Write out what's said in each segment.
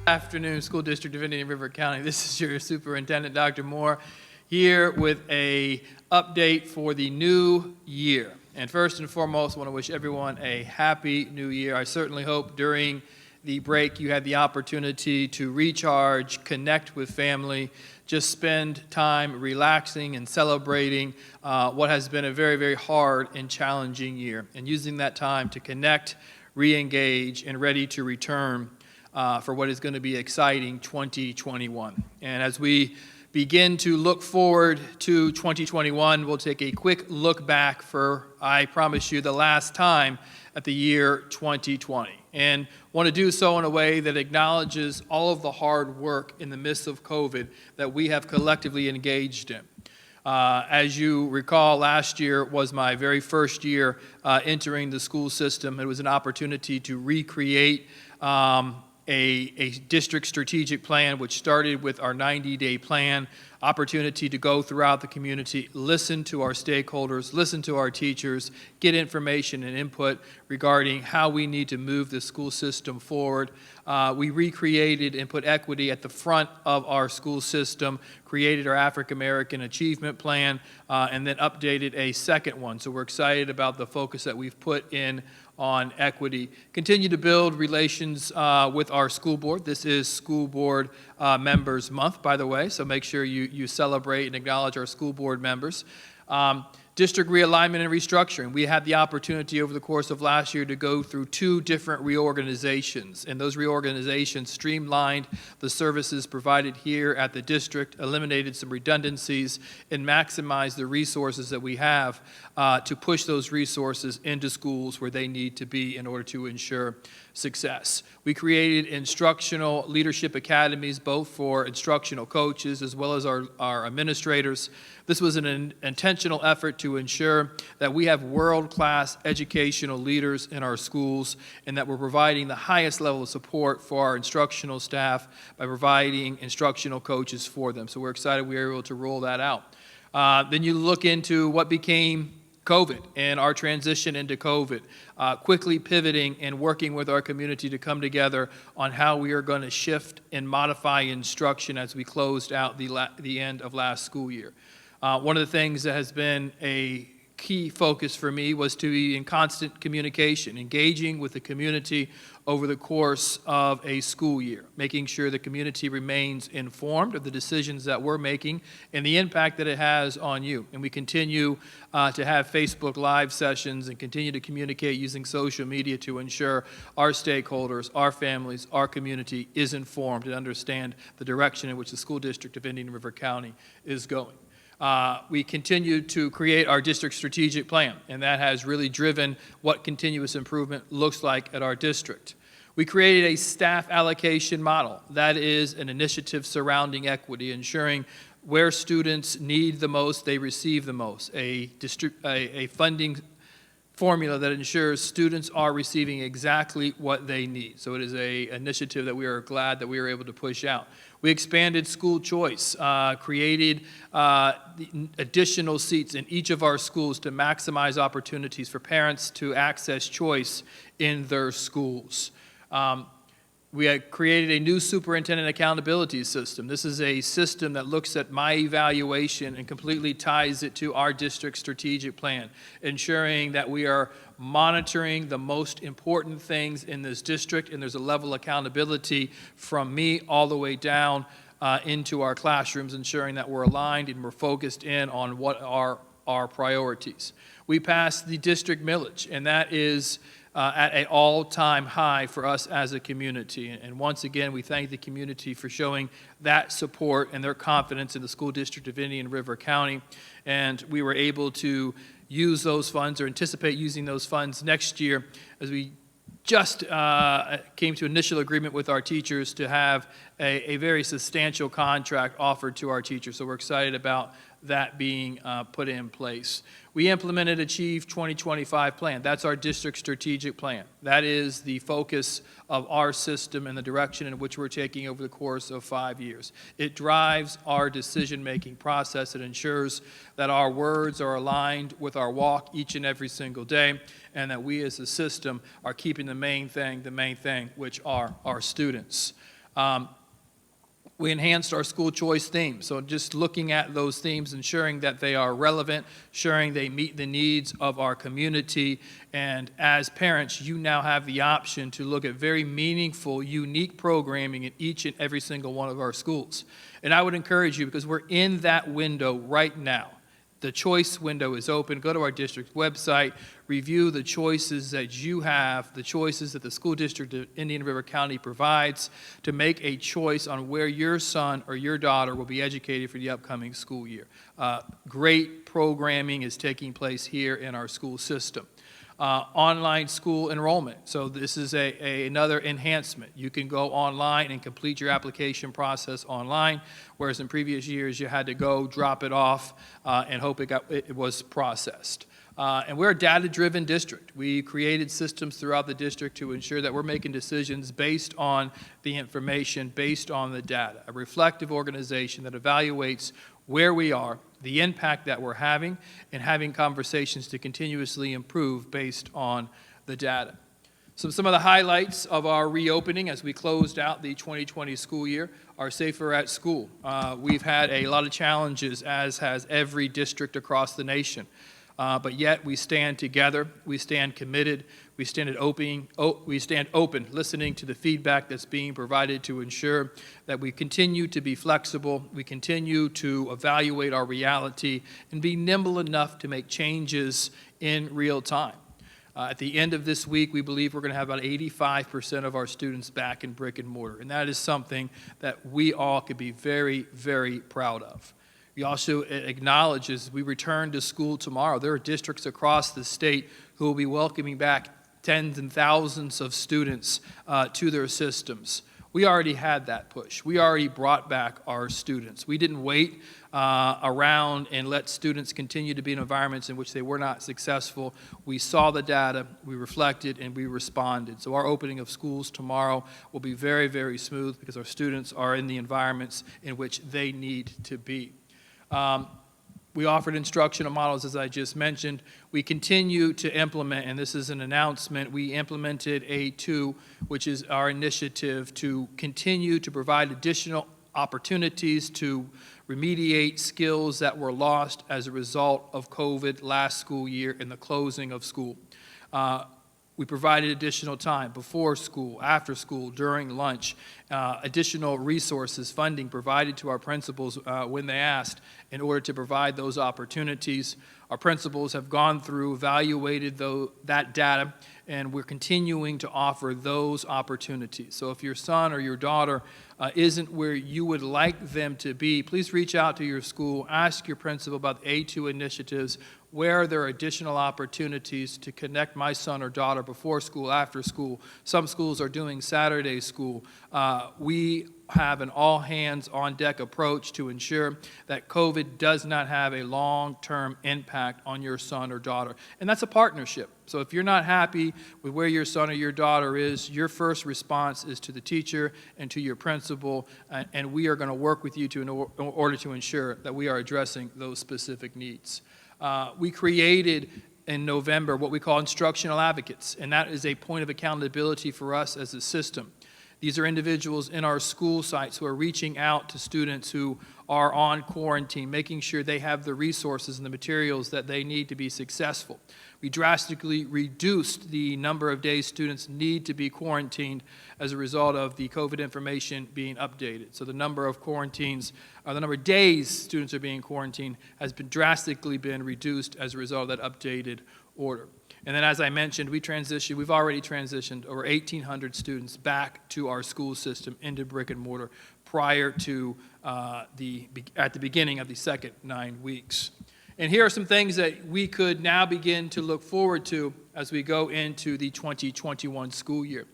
Afternoon, School District of Indian River County. This is your Superintendent, Dr. Moore, here with a update for the new year. And first and foremost, I want to wish everyone a happy new year. I certainly hope during the break you had the opportunity to recharge, connect with family, just spend time relaxing and celebrating what has been a very, very hard and challenging year, and using that time to connect, re-engage, and ready to return for what is going to be exciting 2021. And as we begin to look forward to 2021, we'll take a quick look back for, I promise you, the last time at the year 2020. And want to do so in a way that acknowledges all of the hard work in the midst of COVID that we have collectively engaged in. As you recall, last year was my very first year entering the school system. It was an opportunity to recreate a district strategic plan, which started with our 90-day plan, opportunity to go throughout the community, listen to our stakeholders, listen to our teachers, get information and input regarding how we need to move the school system forward. We recreated and put equity at the front of our school system, created our African American Achievement Plan, and then updated a second one. So we're excited about the focus that we've put in on equity. Continue to build relations with our school board. This is School Board Members Month, by the way, so make sure you celebrate and acknowledge our school board members. District realignment and restructuring. We had the opportunity over the course of last year to go through 2 different reorganizations, and those reorganizations streamlined the services provided here at the district, eliminated some redundancies, and maximized the resources that we have to push those resources into schools where they need to be in order to ensure success. We created instructional leadership academies, both for instructional coaches as well as our administrators. This was an intentional effort to ensure that we have world-class educational leaders in our schools and that we're providing the highest level of support for our instructional staff by providing instructional coaches for them. So we're excited we were able to roll that out. Then you look into what became COVID and our transition into COVID, quickly pivoting and working with our community to come together on how we are going to shift and modify instruction as we closed out the end of last school year. One of the things that has been a key focus for me was to be in constant communication, engaging with the community over the course of a school year, making sure the community remains informed of the decisions that we're making and the impact that it has on you. And we continue to have Facebook Live sessions and continue to communicate using social media to ensure our stakeholders, our families, our community is informed and understand the direction in which the School District of Indian River County is going. We continue to create our district strategic plan, and that has really driven what continuous improvement looks like at our district. We created a staff allocation model. That is an initiative surrounding equity, ensuring where students need the most, they receive the most. A funding formula that ensures students are receiving exactly what they need. So it is an initiative that we are glad that we were able to push out. We expanded school choice, created additional seats in each of our schools to maximize opportunities for parents to access choice in their schools. We had created a new superintendent accountability system. This is a system that looks at my evaluation and completely ties it to our district strategic plan, ensuring that we are monitoring the most important things in this district, and there's a level of accountability from me all the way down into our classrooms, ensuring that we're aligned and we're focused in on what are our priorities. We passed the district millage, and that is at an all-time high for us as a community. And once again, we thank the community for showing that support and their confidence in the School District of Indian River County. And we were able to use those funds or anticipate using those funds next year as we just came to initial agreement with our teachers to have a very substantial contract offered to our teachers. So we're excited about that being put in place. We implemented Achieve 2025 plan. That's our district strategic plan. That is the focus of our system and the direction in which we're taking over the course of 5 years. It drives our decision-making process. It ensures that our words are aligned with our walk each and every single day, and that we as a system are keeping the main thing, which are our students. We enhanced our school choice themes, so just looking at those themes, ensuring that they are relevant, ensuring they meet the needs of our community, and as parents, you now have the option to look at very meaningful, unique programming in each and every single one of our schools. And I would encourage you, because we're in that window right now. The choice window is open. Go to our district website, review the choices that you have, the choices that the school district of Indian River County provides to make a choice on where your son or your daughter will be educated for the upcoming school year. Great programming is taking place here in our school system. Online school enrollment. So this is another enhancement. You can go online and complete your application process online, whereas in previous years you had to go drop it off and hope it was processed. And we're a data-driven district. We created systems throughout the district to ensure that we're making decisions based on the information, based on the data. A reflective organization that evaluates where we are, the impact that we're having, and having conversations to continuously improve based on the data. So some of the highlights of our reopening as we closed out the 2020 school year are Safer at School. We've had a lot of challenges, as has every district across the nation. But yet we stand together, we stand committed, we stand open, listening to the feedback that's being provided to ensure that we continue to be flexible, we continue to evaluate our reality, and be nimble enough to make changes in real time. At the end of this week, we believe we're going to have about 85% of our students back in brick and mortar, and that is something that we all could be very, very proud of. We also acknowledge as we return to school tomorrow, there are districts across the state who will be welcoming back tens and thousands of students to their systems. We already had that push. We already brought back our students. We didn't wait around and let students continue to be in environments in which they were not successful. We saw the data, we reflected, and we responded. So our opening of schools tomorrow will be very, very smooth because our students are in the environments in which they need to be. We offered instructional models, as I just mentioned. We continue to implement, and this is an announcement, we implemented A2, which is our initiative to continue to provide additional opportunities to remediate skills that were lost as a result of COVID last school year and the closing of school. We provided additional time before school, after school, during lunch, additional resources, funding provided to our principals when they asked in order to provide those opportunities. Our principals have gone through, evaluated that data, and we're continuing to offer those opportunities. So if your son or your daughter isn't where you would like them to be, please reach out to your school, ask your principal about the A2 initiatives, where there are additional opportunities to connect my son or daughter before school, after school. Some schools are doing Saturday school. We have an all-hands-on-deck approach to ensure that COVID does not have a long-term impact on your son or daughter. And that's a partnership. So if you're not happy with where your son or your daughter is, your first response is to the teacher and to your principal, and we are going to work with you in order to ensure that we are addressing those specific needs. We created in November what we call instructional advocates, and that is a point of accountability for us as a system. These are individuals in our school sites who are reaching out to students who are on quarantine, making sure they have the resources and the materials that they need to be successful. We drastically reduced the number of days students need to be quarantined as a result of the COVID information being updated. So the number of quarantines, or the number of days students are being quarantined has been drastically reduced as a result of that updated order. And then, as I mentioned, we've already transitioned over 1,800 students back to our school system into brick and mortar prior to at the beginning of the second 9 weeks. And here are some things that we could now begin to look forward to as we go into the 2021 school year.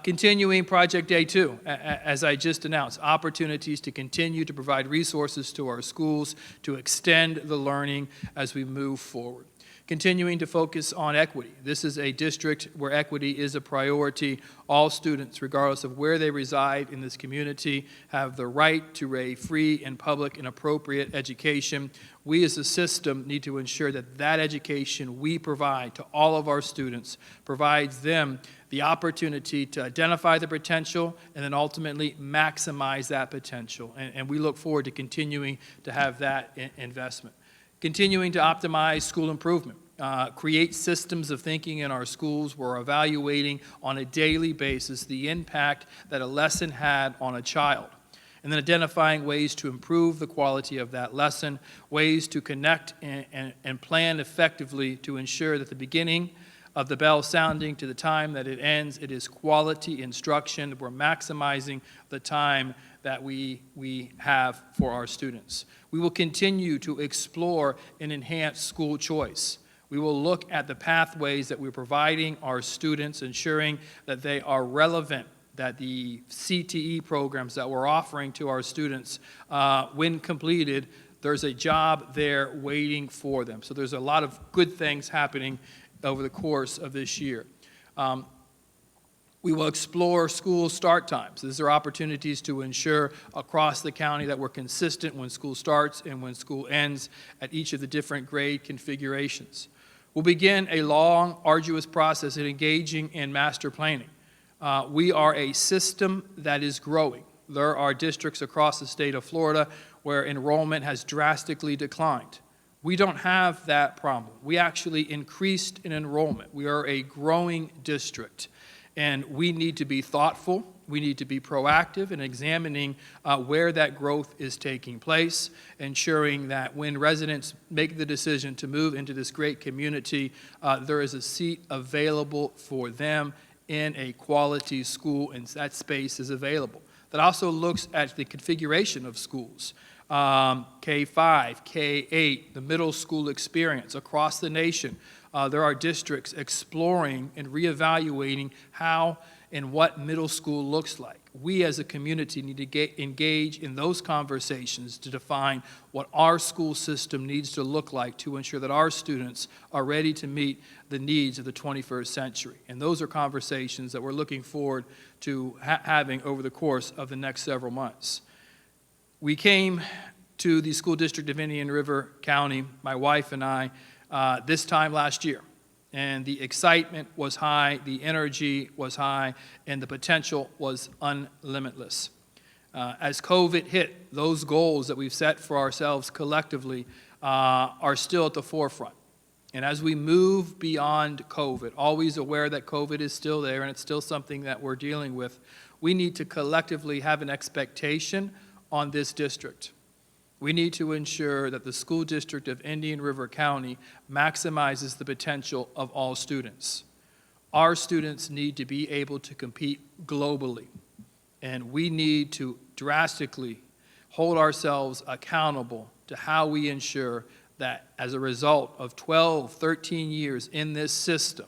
Continuing Project A2, as I just announced, opportunities to continue to provide resources to our schools to extend the learning as we move forward. Continuing to focus on equity. This is a district where equity is a priority. All students, regardless of where they reside in this community, have the right to a free and public and appropriate education. we as a system need to ensure that that education we provide to all of our students provides them the opportunity to identify the potential and then ultimately maximize that potential. And we look forward to continuing to have that investment. Continuing to optimize school improvement. Create systems of thinking in our schools. We're evaluating on a daily basis the impact that a lesson had on a child. And then identifying ways to improve the quality of that lesson, ways to connect and plan effectively to ensure that the beginning of the bell sounding to the time that it ends, it is quality instruction. We're maximizing the time that we have for our students. We will continue to explore and enhance school choice. We will look at the pathways that we're providing our students, ensuring that they are relevant, that the CTE programs that we're offering to our students, when completed, there's a job there waiting for them. So there's a lot of good things happening over the course of this year. We will explore school start times. These are opportunities to ensure across the county that we're consistent when school starts and when school ends at each of the different grade configurations. We'll begin a long, arduous process in engaging in master planning. We are a system that is growing. There are districts across the state of Florida where enrollment has drastically declined. We don't have that problem. We actually increased in enrollment. We are a growing district, and we need to be thoughtful. We need to be proactive in examining where that growth is taking place, ensuring that when residents make the decision to move into this great community, there is a seat available for them in a quality school, and that space is available. That also looks at the configuration of schools. K-5, K-8, the middle school experience across the nation. There are districts exploring and reevaluating how and what middle school looks like. We as a community need to engage in those conversations to define what our school system needs to look like to ensure that our students are ready to meet the needs of the 21st century. And those are conversations that we're looking forward to having over the course of the next several months. We came to the school district of Indian River County, my wife and I, this time last year. And the excitement was high, the energy was high, and the potential was unlimitless. As COVID hit, those goals that we've set for ourselves collectively are still at the forefront. And as we move beyond COVID, always aware that COVID is still there and it's still something that we're dealing with, we need to collectively have an expectation on this district. We need to ensure that the school district of Indian River County maximizes the potential of all students. Our students need to be able to compete globally, and we need to drastically hold ourselves accountable to how we ensure that as a result of 12, 13 years in this system,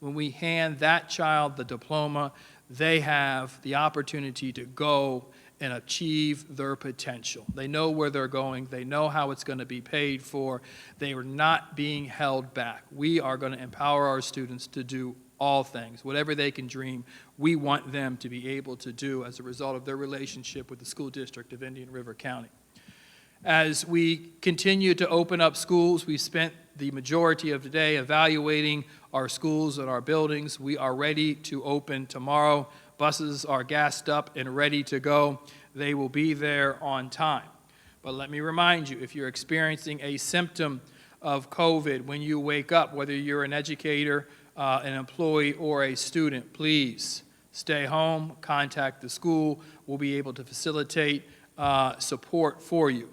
when we hand that child the diploma, they have the opportunity to go and achieve their potential. They know where they're going. They know how it's going to be paid for. They are not being held back. We are going to empower our students to do all things. Whatever they can dream, we want them to be able to do as a result of their relationship with the school district of Indian River County. As we continue to open up schools, we spent the majority of the day evaluating our schools and our buildings. We are ready to open tomorrow. Buses are gassed up and ready to go. They will be there on time. But let me remind you, if you're experiencing a symptom of COVID when you wake up, whether you're an educator, an employee, or a student, please stay home, contact the school. We'll be able to facilitate support for you.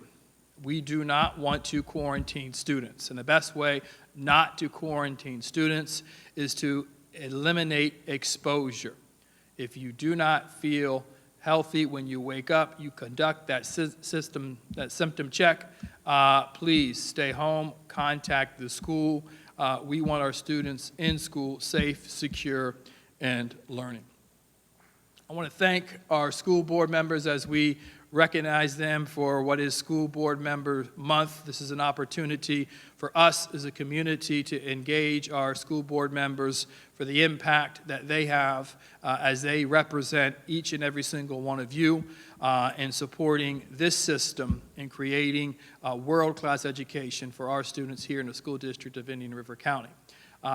We do not want to quarantine students, and the best way not to quarantine students is to eliminate exposure. If you do not feel healthy when you wake up, you conduct that symptom check, please stay home, contact the school. We want our students in school safe, secure, and learning. I want to thank our school board members as we recognize them for what is School Board Member Month. This is an opportunity for us as a community to engage our school board members for the impact that they have as they represent each and every single one of you in supporting this system in creating a world-class education for our students here in the school district of Indian River County.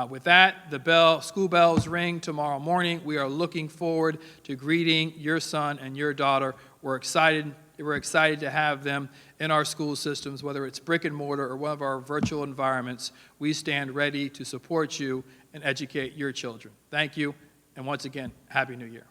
With that, the school bells ring tomorrow morning. We are looking forward to greeting your son and your daughter. We're excited to have them in our school systems, whether it's brick and mortar or one of our virtual environments. We stand ready to support you and educate your children. Thank you, and once again, Happy New Year.